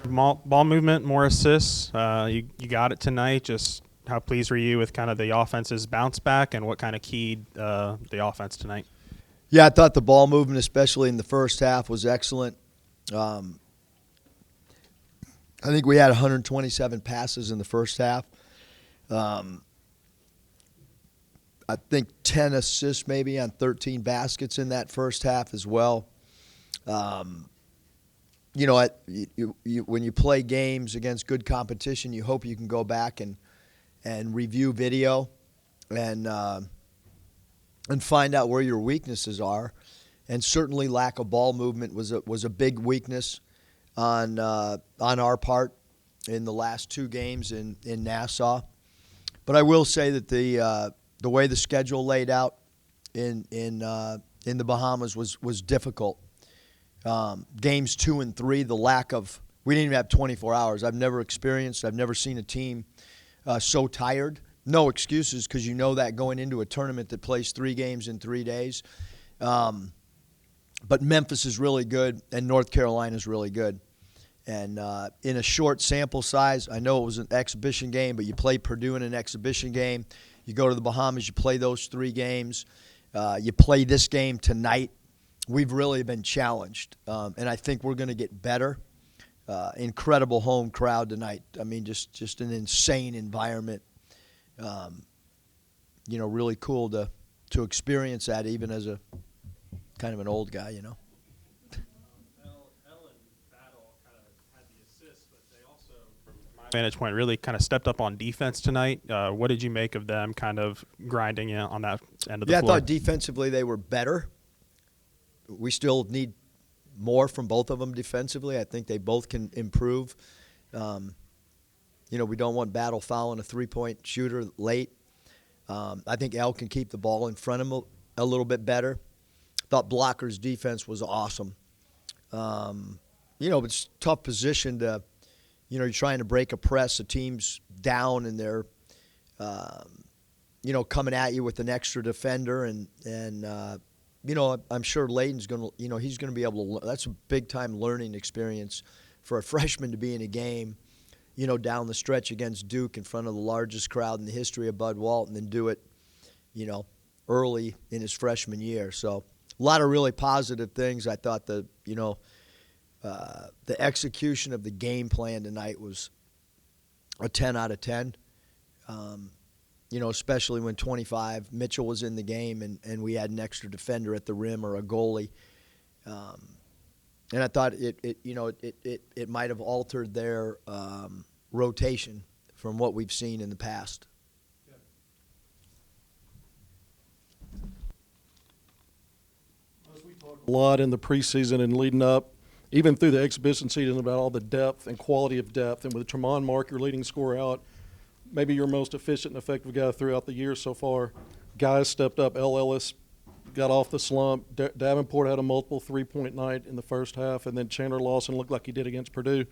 ball movement, more assists. You got it tonight. Just how pleased were you with kind of the offense's bounce back and what kind of keyed the offense tonight? Yeah, I thought the ball movement, especially in the first half, was excellent. I think we had 127 passes in the first half. I think 10 assists maybe on 13 baskets in that first half as well. You know, when you play games against good competition, you hope you can go back and review video and find out where your weaknesses are. And certainly lack of ball movement was a big weakness on our part in the last two games in Nassau. But I will say that the way the schedule laid out in the Bahamas was difficult. Games 2 and 3, we didn't even have 24 hours. I've never seen a team so tired. No excuses, because you know that going into a tournament that plays 3 games in 3 days. But Memphis is really good, and North Carolina is really good. And in a short sample size, I know it was an exhibition game, but you play Purdue in an exhibition game. You go to the Bahamas, you play those 3 games. You play this game tonight. We've really been challenged, and I think we're going to get better. Incredible home crowd tonight. I mean, just an insane environment. Really cool to experience that, even as a kind of an old guy, you know. Vantage point really kind of stepped up on defense tonight. What did you make of them kind of grinding on that end of the floor? Yeah, I thought defensively they were better. We still need more from both of them defensively. I think they both can improve. We don't want Battle fouling a three-point shooter late. I think Al can keep the ball in front of him a little bit better. Thought Blocker's defense was awesome. It's a tough position to – you're trying to break a press. The team's down, and they're, coming at you with an extra defender. And I'm sure Layden's going to, he's going to be able to – that's a big-time learning experience for a freshman to be in a game, down the stretch against Duke in front of the largest crowd in the history of Bud Walton, and do it, early in his freshman year. So a lot of really positive things. I thought the execution of the game plan tonight was a 10 out of 10, especially when Mitchell was in the game and we had an extra defender at the rim or a goalie. And I thought it might have altered their rotation from what we've seen in the past. As we talked a lot in the preseason and leading up, even through the exhibition season, about all the depth and quality of depth. And with Tremont Mark, your leading scorer, out, maybe your most efficient and effective guy throughout the year so far, guys stepped up. L. Ellis got off the slump. Davenport had a multiple three-point night in the first half, and then Chandler Lawson looked like he did against Purdue.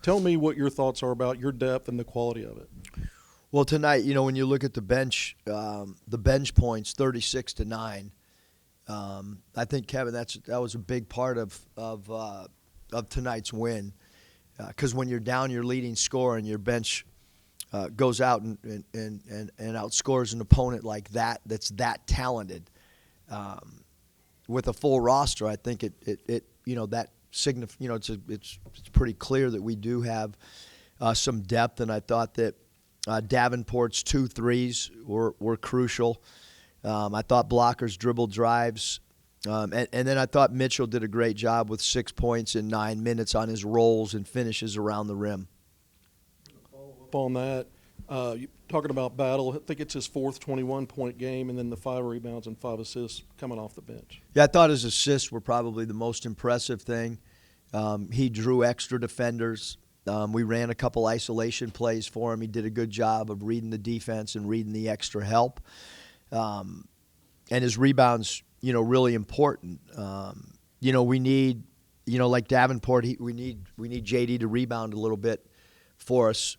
Tell me what your thoughts are about your depth and the quality of it. Well, tonight, when you look at the bench points, 36-9, I think, Kevin, that was a big part of tonight's win, because when you're down your leading scorer and your bench goes out and outscores an opponent like that's that talented, with a full roster, I think that it's pretty clear that we do have some depth, and I thought that Davenport's 2 threes were crucial. I thought Blocker's dribble drives, and then I thought Mitchell did a great job with 6 points in 9 minutes on his rolls and finishes around the rim. Follow up on that, talking about Battle, I think it's his 4th 21-point game, and then the 5 rebounds and 5 assists coming off the bench. Yeah, I thought his assists were probably the most impressive thing. He drew extra defenders. We ran a couple isolation plays for him. He did a good job of reading the defense and reading the extra help. And his rebounds, really important. We need, like Davenport, we need JD to rebound a little bit for us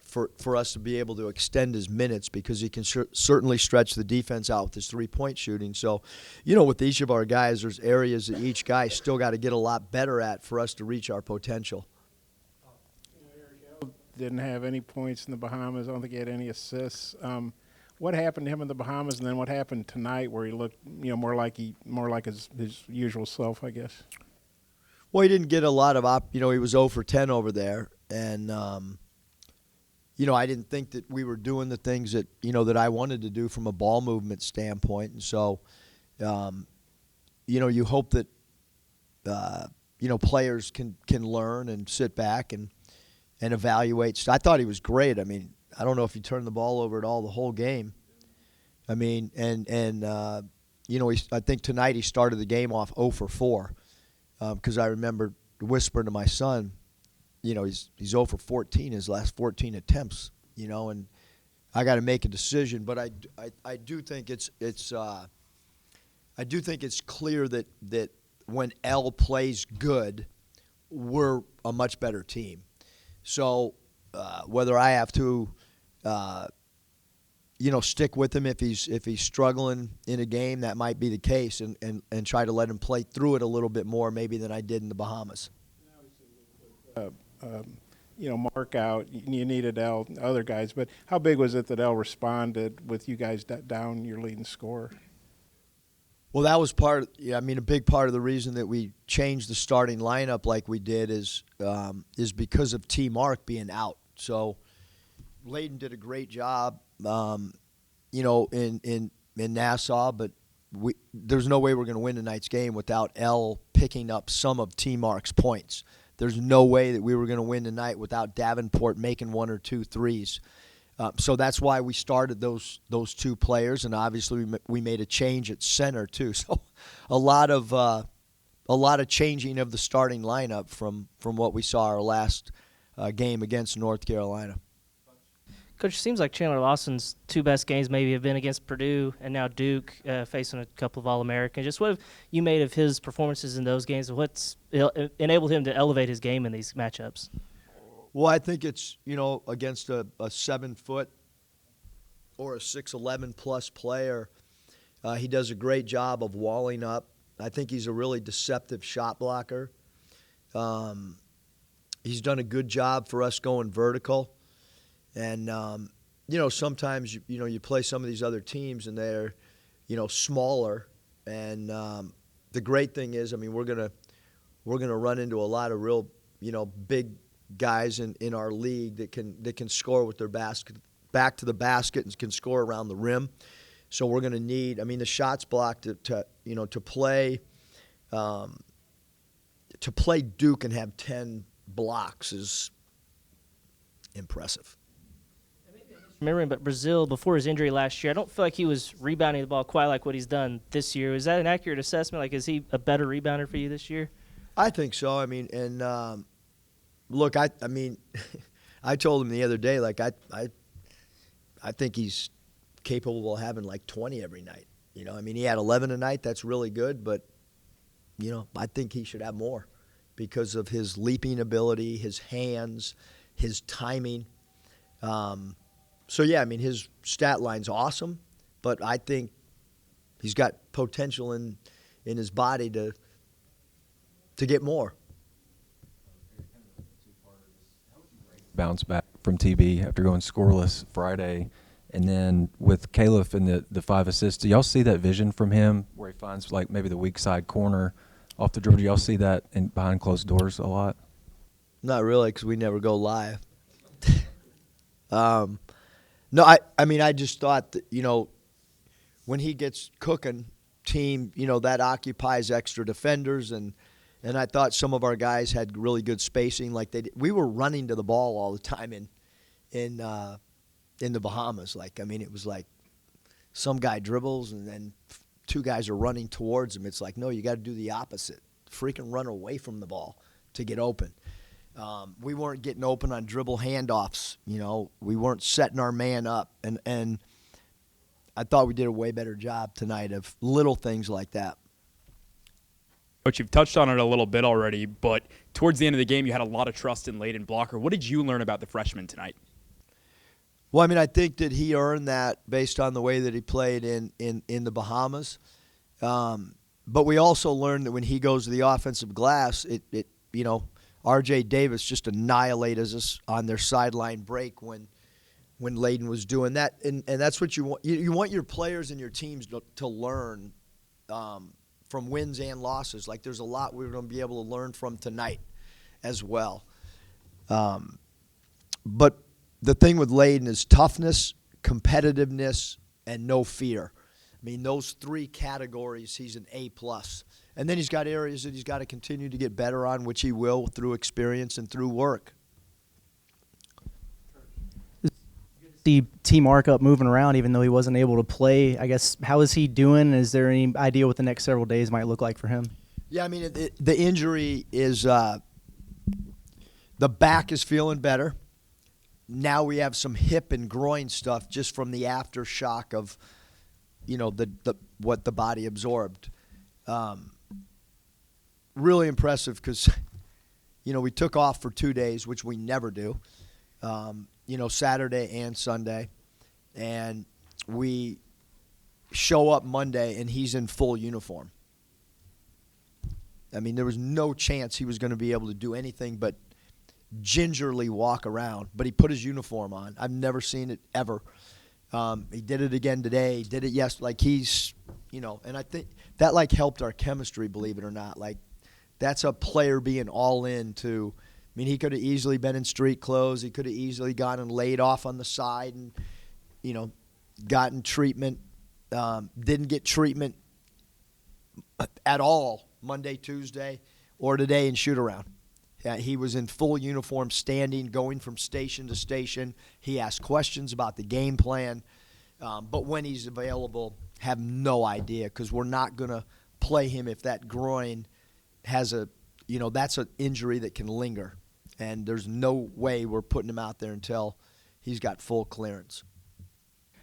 to be able to extend his minutes, because he can certainly stretch the defense out with his three-point shooting. So, with each of our guys, there's areas that each guy still got to get a lot better at for us to reach our potential. didn't have any points in the Bahamas. I don't think he had any assists. What happened to him in the Bahamas, and then what happened tonight, where he looked, more like his usual self, I guess? Well, he didn't get a lot of he was 0 for 10 over there, and I didn't think that we were doing the things that that I wanted to do from a ball movement standpoint, and so you hope that players can learn and sit back and evaluate. So I thought he was great. I mean, I don't know if he turned the ball over at all the whole game. I mean, I think tonight he started the game off 0 for 4 because I remember whispering to my son, he's 0 for 14 his last 14 attempts, and I got to make a decision. But I do think it's clear that when L plays good, we're a much better team. So whether I have to, stick with him if he's struggling in a game, that might be the case, and try to let him play through it a little bit more maybe than I did in the Bahamas. Mark out. You needed L, other guys, but how big was it that L responded with you guys down your leading scorer? Well, that was a big part of the reason that we changed the starting lineup like we did is because of T. Mark being out. So Layden did a great job, in Nassau, but there's no way we're going to win tonight's game without L picking up some of T. Mark's points. There's no way that we were going to win tonight without Davenport making 1 or 2 threes. So that's why we started those 2 players, and obviously we made a change at center too. So a lot of changing of the starting lineup from what we saw our last game against North Carolina. Coach, it seems like Chandler Lawson's 2 best games maybe have been against Purdue and now Duke, facing a couple of All-Americans. Just what have you made of his performances in those games, and what's enabled him to elevate his game in these matchups? Well, I think it's, against a 7-foot or a 6'11 plus player, he does a great job of walling up. I think he's a really deceptive shot blocker. He's done a good job for us going vertical. And, sometimes, you play some of these other teams and they're, smaller. And the great thing is, we're gonna run into a lot of real, big guys in our league that can score with their back to the basket and can score around the rim. So we're going to need, the shots blocked to play Duke and have 10 blocks is impressive. Remembering, but Brazil, before his injury last year, I don't feel like he was rebounding the ball quite like what he's done this year. Is that an accurate assessment? Like, is he a better rebounder for you this year? I think so. Look, I told him the other day, like, I think he's capable of having like 20 every night. He had 11 tonight. That's really good, but, I think he should have more because of his leaping ability, his hands, his timing. So, yeah, his stat line's awesome, but I think he's got potential in his body to get more. Bounce back from TB after going scoreless Friday, and then with Caliph and the 5 assists, do y'all see that vision from him where he finds like maybe the weak side corner off the dribble? Do y'all see that behind closed doors a lot? Not really, because we never go live. No, I just thought that, when he gets cooking, team, that occupies extra defenders, and I thought some of our guys had really good spacing. Like we were running to the ball all the time in the Bahamas. Like, it was like some guy dribbles and then 2 guys are running towards him. It's like, no, you got to do the opposite. Freaking run away from the ball to get open. We weren't getting open on dribble handoffs. We weren't setting our man up, and I thought we did a way better job tonight of little things like that. Coach, you've touched on it a little bit already, but towards the end of the game, you had a lot of trust in Layden Blocker. What did you learn about the freshman tonight? Well, I think that he earned that based on the way that he played in the Bahamas. But we also learned that when he goes to the offensive glass, R.J. Davis just annihilated us on their sideline break when Layden was doing that. And that's what you want. You want your players and your teams to learn from wins and losses. Like, there's a lot we're going to be able to learn from tonight as well. But the thing with Layden is toughness, competitiveness, and no fear. I mean, those three categories, he's an A+. And then he's got areas that he's got to continue to get better on, which he will through experience and through work. See T. Markup moving around even though he wasn't able to play. I guess, how is he doing? Is there any idea what the next several days might look like for him? Yeah, I mean, the injury is the back is feeling better. Now we have some hip and groin stuff just from the aftershock of, what the body absorbed. Really impressive because, we took off for 2 days, which we never do, Saturday and Sunday. And we show up Monday, and he's in full uniform. I mean, there was no chance he was going to be able to do anything but gingerly walk around. But he put his uniform on. I've never seen it ever. He did it again today. He did it yesterday. Like, he's, and I think that, helped our chemistry, believe it or not. Like, that's a player being all in to – I mean, he could have easily been in street clothes. He could have easily gone and laid off on the side and, gotten treatment. Didn't get treatment at all Monday, Tuesday, or today in shoot-around. He was in full uniform, standing, going from station to station. He asked questions about the game plan. But when he's available, have no idea because we're not going to play him if that groin has that's an injury that can linger. And there's no way we're putting him out there until he's got full clearance.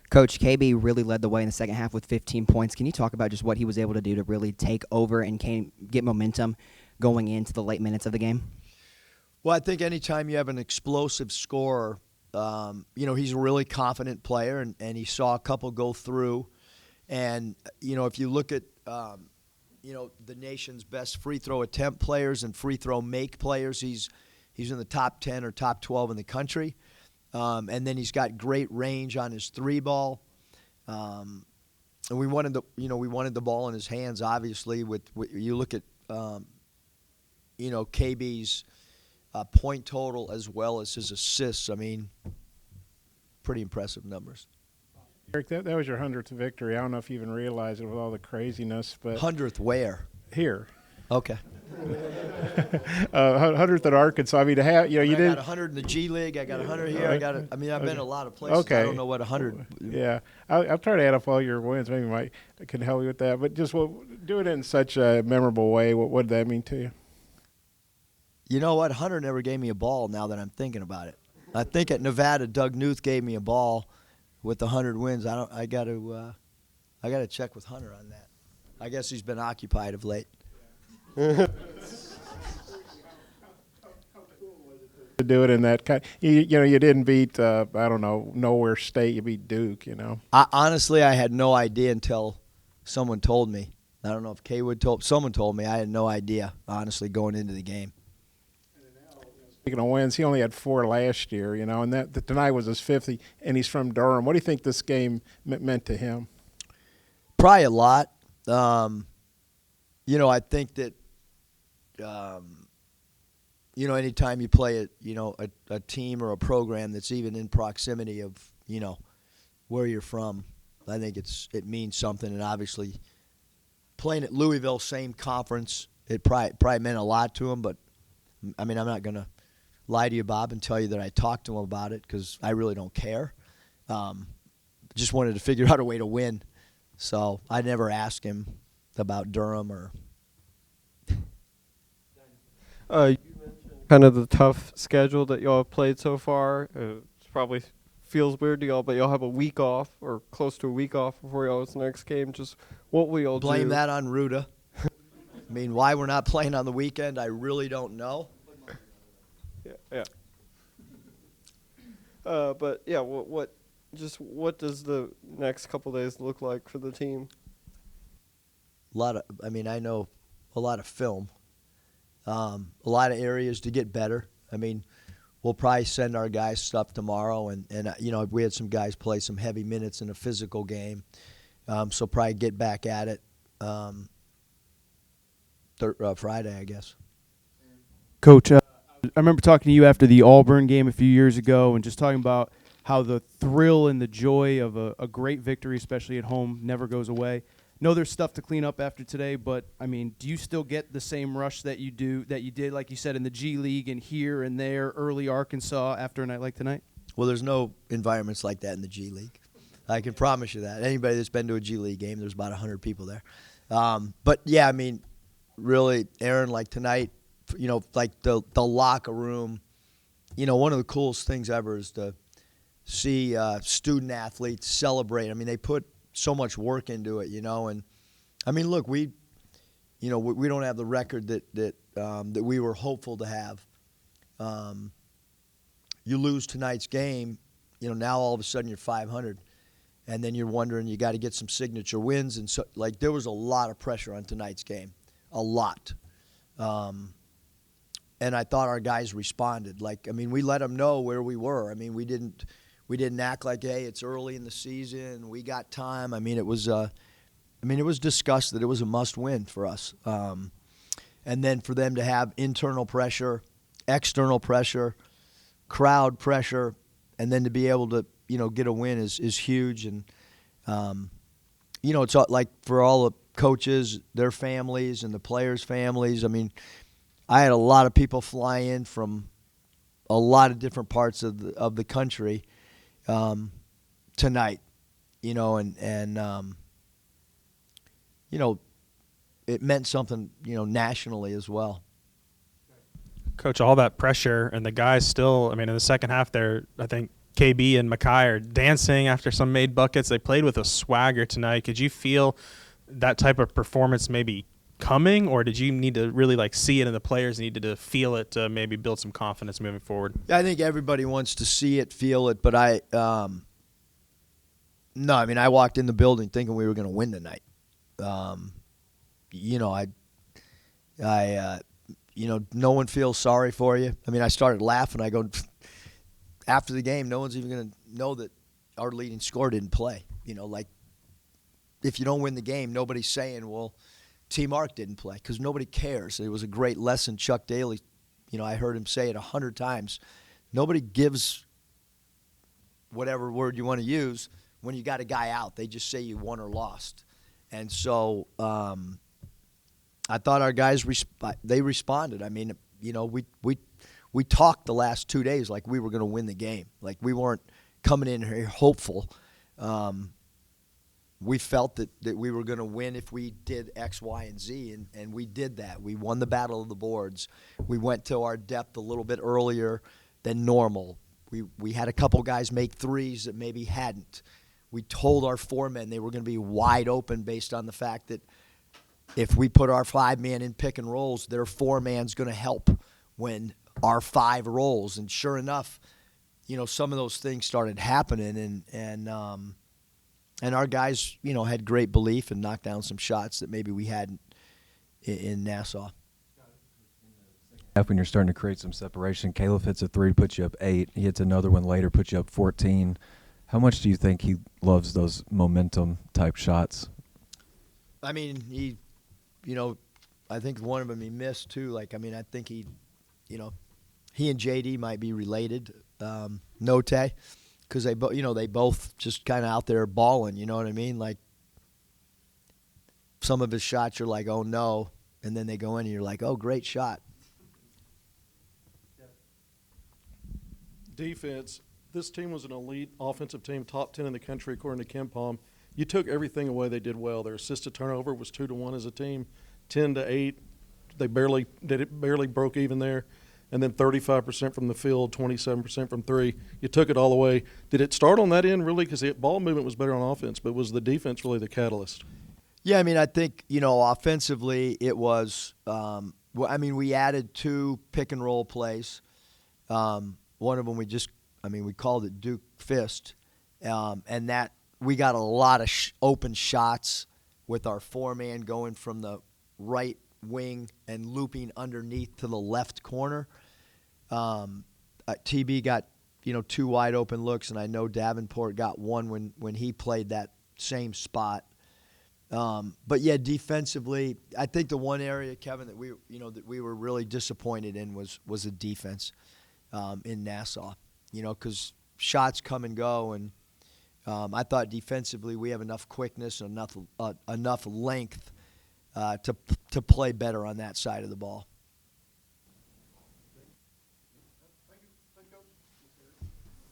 Coach, KB really led the way in the second half with 15 points. Can you talk about just what he was able to do to really take over and get momentum going into the late minutes of the game? Well, I think anytime you have an explosive scorer, he's a really confident player, and he saw a couple go through. And, if you look at, the nation's best free throw attempt players and free throw make players, he's in the top 10 or top 12 in the country. And then he's got great range on his three ball. And we wanted the ball in his hands, obviously. With you look at, KB's point total as well as his assists. I mean, pretty impressive numbers. Eric, that was your 100th victory. I don't know if you even realize it with all the craziness, but 100th where? Here. Okay. 100th at Arkansas. I mean, to have, you I did. got 100 in the G League. I got 100 here. I've been a lot of places. Okay. I don't know what 100. Yeah, I'll try to add up all your wins. Maybe Mike can help you with that. But just do it in such a memorable way. What did that mean to you? You know what? Hunter never gave me a ball. Now that I'm thinking about it, I think at Nevada, Doug Knuth gave me a ball with the 100 wins. I got to check with Hunter on that. I guess he's been occupied of late. To do it in that kind, you didn't beat nowhere state. You beat Duke. Honestly, I had no idea until someone told me. I don't know if someone told me. I had no idea, honestly, going into the game. Speaking of wins, he only had 4 last year, and that tonight was his 5th, and he's from Durham. What do you think this game meant to him? Probably a lot. I think that, anytime you play a team or a program that's even in proximity of, where you're from, I think it means something. And obviously, playing at Louisville, same conference, it probably meant a lot to him. But I mean, I'm not gonna lie to you, Bob, and tell you that I talked to him about it because I really don't care. Just wanted to figure out a way to win. So I never asked him about Durham or. You mentioned kind of the tough schedule that y'all have played so far. It probably feels weird to y'all, but y'all have a week off or close to a week off before y'all's next game. Just what will y'all do? Blame that on Ruda. I mean, why we're not playing on the weekend, I really don't know. Yeah. But yeah, what does the next couple days look like for the team? I know a lot of film. A lot of areas to get better. I mean, we'll probably send our guys stuff tomorrow, and we had some guys play some heavy minutes in a physical game, so probably get back at it Friday, I guess. Coach, I remember talking to you after the Auburn game a few years ago and just talking about how the thrill and the joy of a great victory, especially at home, never goes away. Know there's stuff to clean up after today, but, I mean, do you still get the same rush that you did, like you said, in the G League and here and there, early Arkansas, after a night like tonight? Well, there's no environments like that in the G League. I can promise you that. Anybody that's been to a G League game, there's about 100 people there. But, yeah, I mean, really, Aaron, like tonight, like the locker room, one of the coolest things ever is to see student athletes celebrate. I mean, they put so much work into it, and I mean, look, we don't have the record that we were hopeful to have. You lose tonight's game, now all of a sudden you're 500, and then you're wondering you got to get some signature wins, and so like there was a lot of pressure on tonight's game, a lot. And I thought our guys responded. Like, I mean, we let them know where we were. I mean, we didn't act like, hey, it's early in the season, we got time. I mean, it was discussed that it was a must-win for us. And then for them to have internal pressure, external pressure, crowd pressure, and then to be able to, get a win is huge. And, it's like for all the coaches, their families, and the players' families. I mean, I had a lot of people fly in from a lot of different parts of the country tonight, and it meant something, nationally as well. Coach, all that pressure, and the guys still, I mean, in the second half there, I think KB and Mackay are dancing after some made buckets. They played with a swagger tonight. Could you feel that type of performance maybe coming, or did you need to really see it and the players needed to feel it to maybe build some confidence moving forward? I think everybody wants to see it, feel it, but I walked in the building thinking we were going to win tonight. No one feels sorry for you. I mean, I started laughing. I go, after the game, no one's even going to know that our leading scorer didn't play. If you don't win the game, nobody's saying, well, T. Mark didn't play, because nobody cares. It was a great lesson. Chuck Daly, I heard him say it 100 times. Nobody gives whatever word you want to use when you got a guy out. They just say you won or lost. And so I thought our guys they responded. I mean, we talked the last 2 days like we were going to win the game. Like we weren't coming in here hopeful. We felt that we were going to win if we did X, Y, and Z, and we did that. We won the battle of the boards. We went to our depth a little bit earlier than normal. We had a couple guys make threes that maybe hadn't. We told our foremen they were going to be wide open based on the fact that if we put our 5-man in pick and rolls, their 4-man's going to help when our 5 rolls. And sure enough, some of those things started happening, and our guys, had great belief and knocked down some shots that maybe we hadn't in Nassau. When you're starting to create some separation, Caleb hits a 3, puts you up 8. He hits another one later, puts you up 14. How much do you think he loves those momentum-type shots? I mean, he, I think one of them he missed too. I think he and JD might be related, Note, because they both just kind of out there balling. You know what I mean? Like some of his shots, you're like, oh no, and then they go in and you're like, oh, great shot. Defense. This team was an elite offensive team, top 10 in the country according to KenPom. You took everything away they did well. Their assisted turnover was 2-1 as a team, 10-8. They barely broke even there, and then 35% from the field, 27% from 3. You took it all away. Did it start on that end really? Because the ball movement was better on offense, but was the defense really the catalyst? Yeah, I mean, I think offensively it was. We added 2 pick and roll plays. One of them we called it Duke Fist, and that we got a lot of open shots with our 4-man going from the right wing and looping underneath to the left corner. TB got, 2 wide open looks, and I know Davenport got one when he played that same spot. But yeah, defensively, I think the one area, Kevin, that we were really disappointed in was the defense in Nassau. Because shots come and go, and I thought defensively we have enough quickness and enough length to play better on that side of the ball.